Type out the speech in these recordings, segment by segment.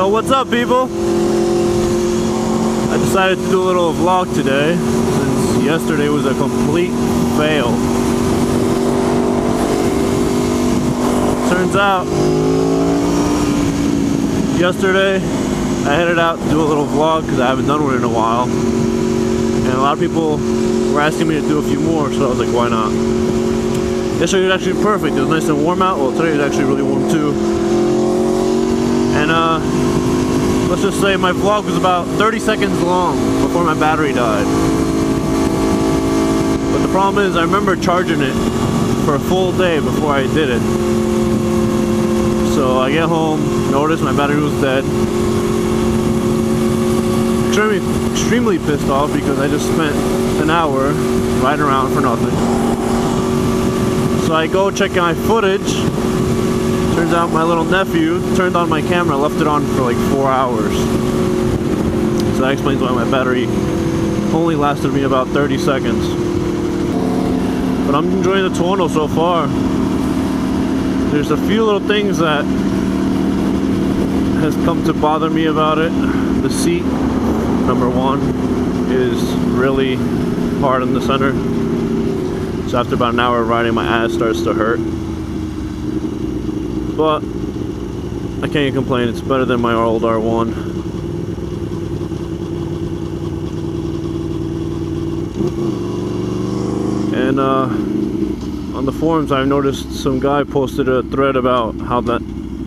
Yo, what's up, people? I decided to do a little vlog today since yesterday was a complete fail. Turns out, yesterday I headed out to do a little vlog because I haven't done one in a while. And a lot of people were asking me to do a few more, so I was like, why not? Yesterday was actually perfect. It was nice and warm out. Well, today is actually really warm too. And let's just say my vlog was about 30 seconds long before my battery died. But the problem is I remember charging it for a full day before I did it. So I get home, notice my battery was dead. Extremely pissed off because I just spent an hour riding around for nothing. So I go check my footage. Turns out my little nephew turned on my camera, left it on for like 4 hours. So that explains why my battery only lasted me about 30 seconds. But I'm enjoying the Tuono so far. There's a few little things that has come to bother me about it. The seat, number one, is really hard in the center. So after about an hour of riding, my ass starts to hurt. But I can't complain, it's better than my old R1. And on the forums I've noticed some guy posted a thread about how that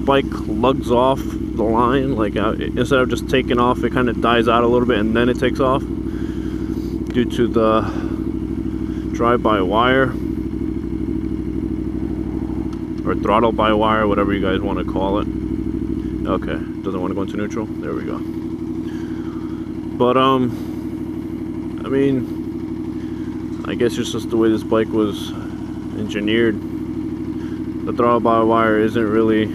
bike lugs off the line. Like instead of just taking off, it kind of dies out a little bit and then it takes off due to the drive-by-wire. Or throttle by wire, whatever you guys want to call it. Okay, doesn't want to go into neutral. There we go. But I mean, I guess it's just the way this bike was engineered. The throttle by wire isn't really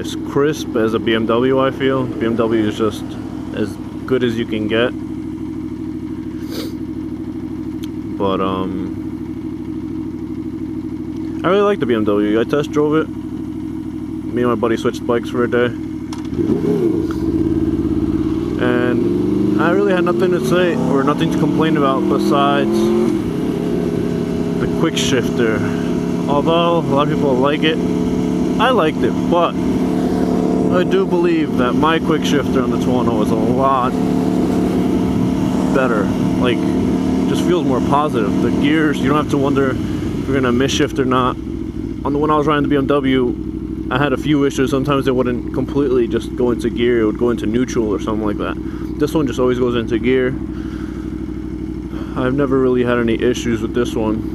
as crisp as a BMW, I feel. The BMW is just as good as you can get. But I really like the BMW. I test drove it. Me and my buddy switched bikes for a day. And I really had nothing to say or nothing to complain about besides the quick shifter. Although a lot of people like it, I liked it, but I do believe that my quick shifter on the Tuono is a lot better. Like, just feels more positive. The gears, you don't have to wonder if you're gonna miss shift or not. On the one I was riding the BMW, I had a few issues. Sometimes it wouldn't completely just go into gear, it would go into neutral or something like that. This one just always goes into gear. I've never really had any issues with this one.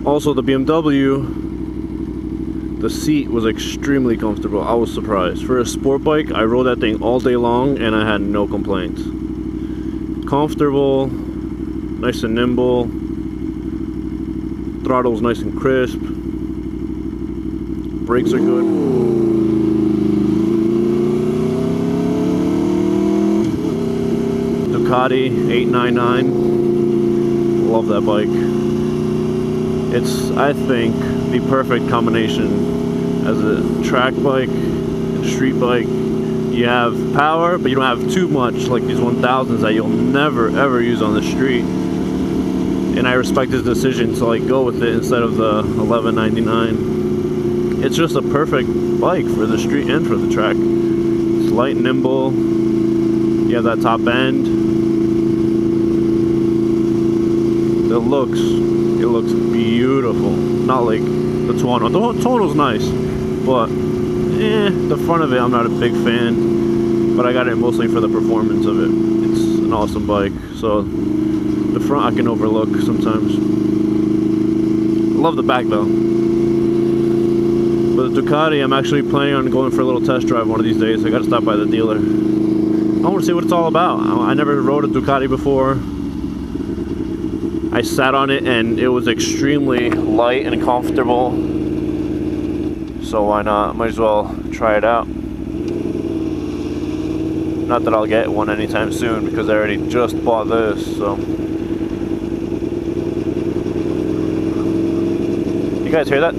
Also, the BMW, the seat was extremely comfortable. I was surprised. For a sport bike, I rode that thing all day long and I had no complaints. Comfortable, nice and nimble. Throttle's nice and crisp. Brakes are good. Ducati 899. Love that bike. It's, I think, the perfect combination as a track bike and street bike. You have power, but you don't have too much like these 1000s that you'll never ever use on the street. And I respect his decision to like go with it instead of the 1199. It's just a perfect bike for the street and for the track. It's light and nimble. You have that top end. It looks beautiful. Not like the Tuono. The Tuono's nice, but the front of it I'm not a big fan. But I got it mostly for the performance of it. It's an awesome bike. So the front I can overlook sometimes. I love the back though. But the Ducati, I'm actually planning on going for a little test drive one of these days. I gotta stop by the dealer. I want to see what it's all about. I never rode a Ducati before. I sat on it and it was extremely light and comfortable. So why not? Might as well try it out. Not that I'll get one anytime soon because I already just bought this, so. You guys hear that?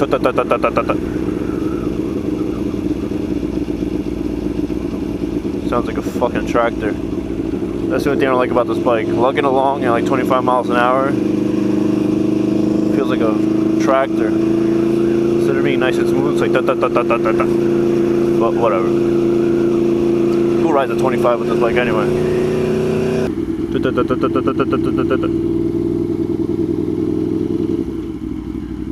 Sounds like a fucking tractor. That's the only thing I don't like about this bike. Lugging along at like 25 miles an hour feels like a tractor. Instead of being nice and smooth, it's like da da da da da da da. But whatever. Who rides at 25 with this bike anyway? Da da da da da da da da da da da.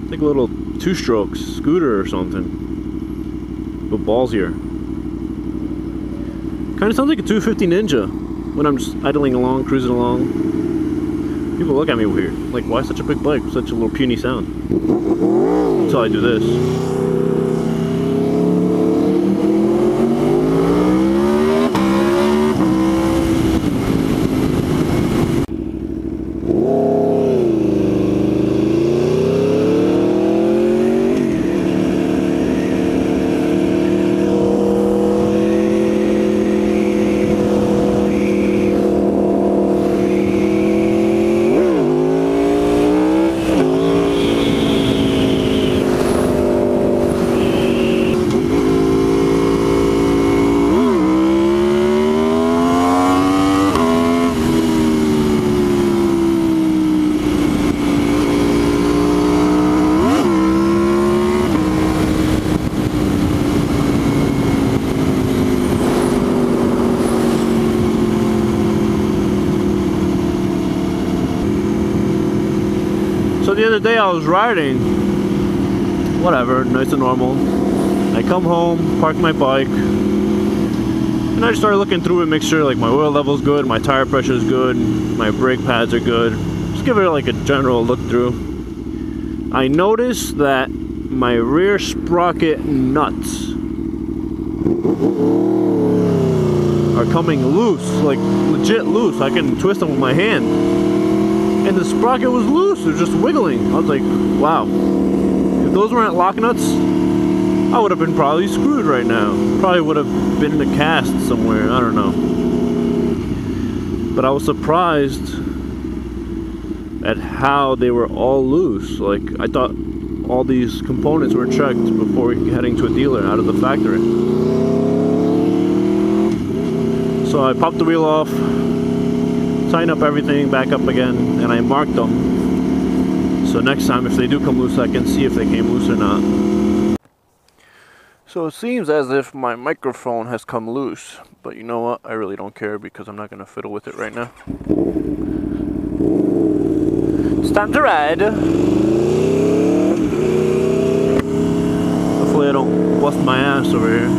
It's like a little two-stroke scooter or something. With balls here. Kind of sounds like a 250 Ninja when I'm just idling along, cruising along. People look at me weird. Like, why such a big bike with such a little puny sound? Until I do this. So the other day I was riding, whatever, nice and normal. I come home, park my bike, and I just started looking through it, make sure like my oil level's good, my tire pressure is good, my brake pads are good. Just give it like a general look through. I noticed that my rear sprocket nuts are coming loose, like legit loose. I can twist them with my hand. And the sprocket was loose, it was just wiggling. I was like, wow. If those weren't lock nuts, I would have been probably screwed right now. Probably would have been in a cast somewhere, I don't know. But I was surprised at how they were all loose. Like, I thought all these components were checked before heading to a dealer out of the factory. So I popped the wheel off, tighten up everything back up again, and I marked them. So next time if they do come loose, I can see if they came loose or not. So it seems as if my microphone has come loose, but you know what? I really don't care because I'm not going to fiddle with it right now. It's time to ride. Hopefully I don't bust my ass over here.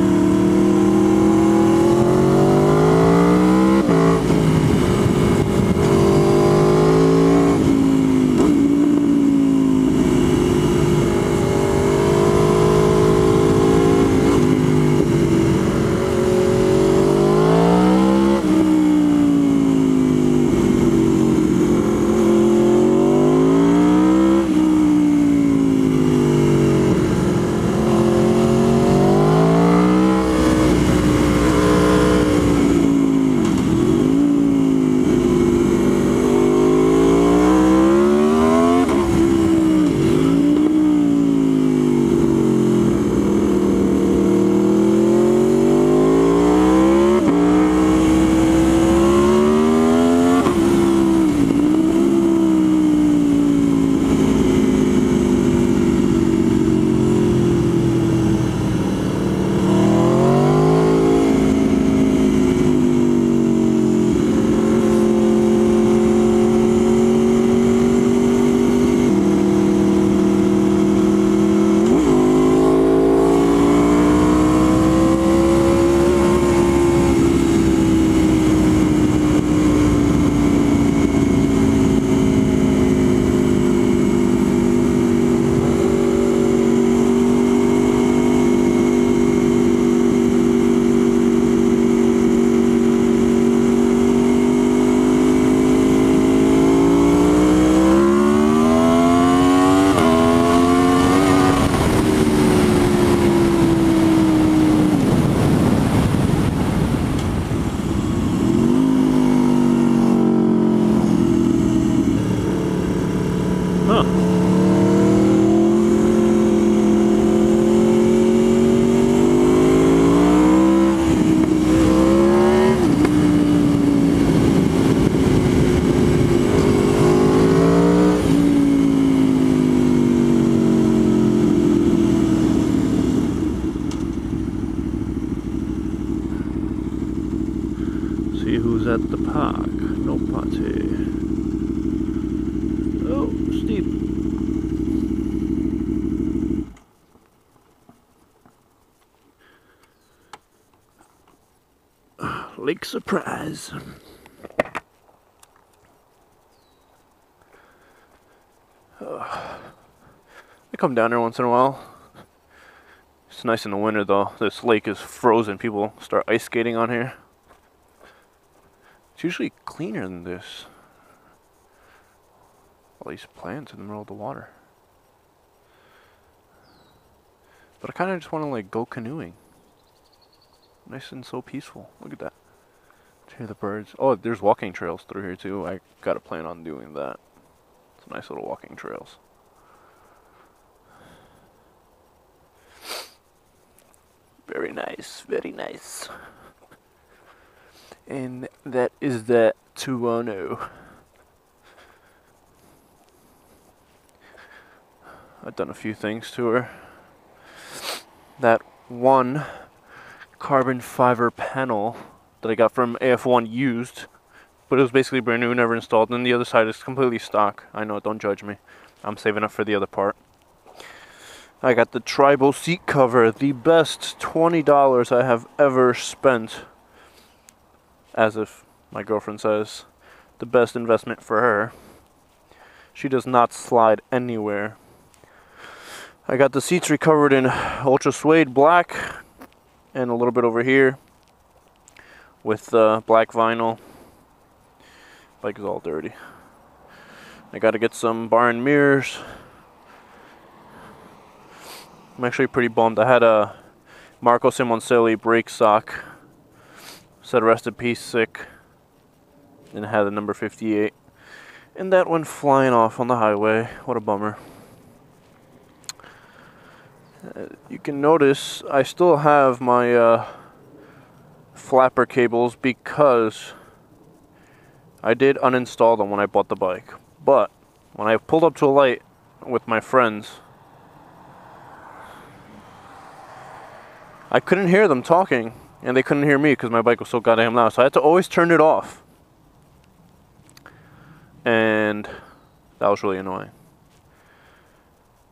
at the park. No party. Oh, steep. Lake Surprise. I come down there once in a while. It's nice in the winter though. This lake is frozen. People start ice skating on here. It's usually cleaner than this. All these plants in the middle of the water. But I kind of just want to like go canoeing. Nice and so peaceful. Look at that. Hear the birds. Oh, there's walking trails through here too. I gotta plan on doing that. Some nice little walking trails. Very nice, very nice. And that is that Toronto. I've done a few things to her. That one carbon fiber panel that I got from AF1 used, but it was basically brand new, never installed, and the other side is completely stock. I know, don't judge me. I'm saving up for the other part. I got the tribal seat cover, the best $20 I have ever spent. As if my girlfriend says, the best investment for her. She does not slide anywhere. I got the seats recovered in ultra suede black and a little bit over here with black vinyl. Bike is all dirty. I got to get some bar and mirrors. I'm actually pretty bummed. I had a Marco Simoncelli brake sock. Said rest in peace, sick. And it had the number 58. And that went flying off on the highway. What a bummer. You can notice I still have my flapper cables because I did uninstall them when I bought the bike. But when I pulled up to a light with my friends, I couldn't hear them talking, and they couldn't hear me because my bike was so goddamn loud. So I had to always turn it off. And that was really annoying.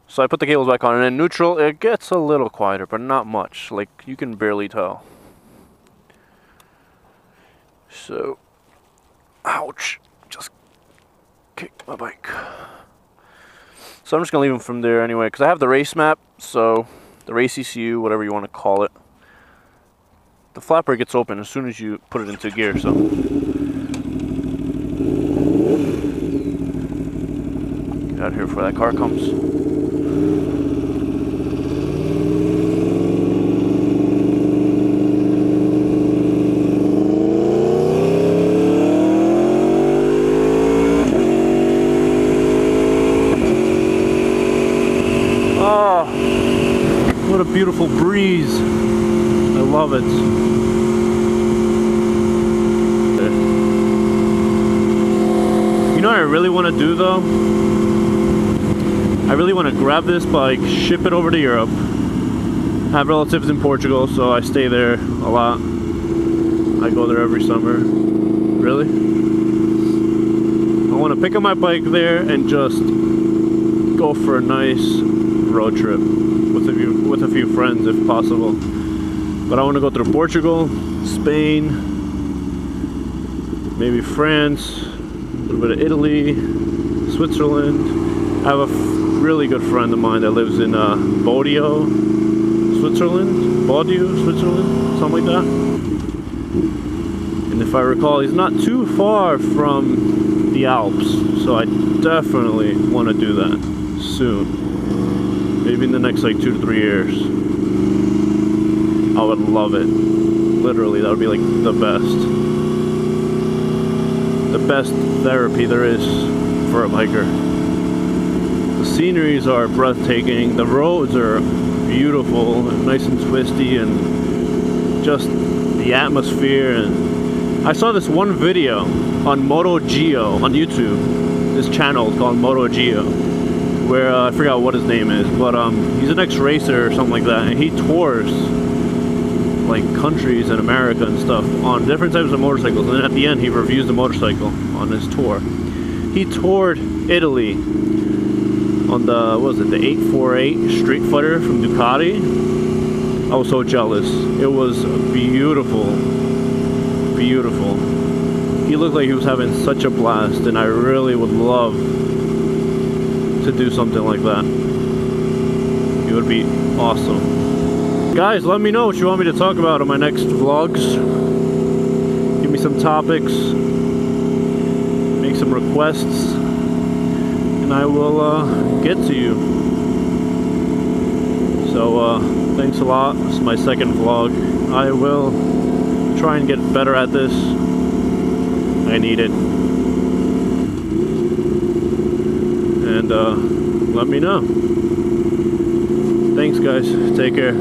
So I put the cables back on, and in neutral, it gets a little quieter, but not much. Like, you can barely tell. So, ouch. Just kicked my bike. So I'm just going to leave them from there anyway, because I have the race map, so the race ECU, whatever you want to call it. The flapper gets open as soon as you put it into gear, so. Get out of here before that car comes. What a beautiful breeze. I love it. You know what I really want to do though? I really want to grab this bike, ship it over to Europe. I have relatives in Portugal, so I stay there a lot. I go there every summer. Really? I want to pick up my bike there and just go for a nice road trip with a few friends if possible. But I want to go through Portugal, Spain, maybe France, a little bit of Italy, Switzerland. I have a really good friend of mine that lives in Bodio, Switzerland, something like that. And if I recall, he's not too far from the Alps, so I definitely want to do that soon. Maybe in the next like 2 to 3 years. I would love it. Literally, that would be like the best. The best therapy there is for a biker. The sceneries are breathtaking. The roads are beautiful, nice and twisty, and just the atmosphere. And I saw this one video on MotoGeo on YouTube. This channel is called MotoGeo. Where I forgot what his name is, but he's an ex-racer or something like that, and he tours like countries in America and stuff on different types of motorcycles. And then at the end, he reviews the motorcycle on his tour. He toured Italy on the, what was it, the 848 Street Fighter from Ducati. I was so jealous. It was beautiful, beautiful. He looked like he was having such a blast, and I really would love to do something like that. It would be awesome. Guys, let me know what you want me to talk about in my next vlogs. Give me some topics, make some requests, and I will get to you. So thanks a lot. This is my second vlog. I will try and get better at this. I need it. And let me know. Thanks guys. Take care.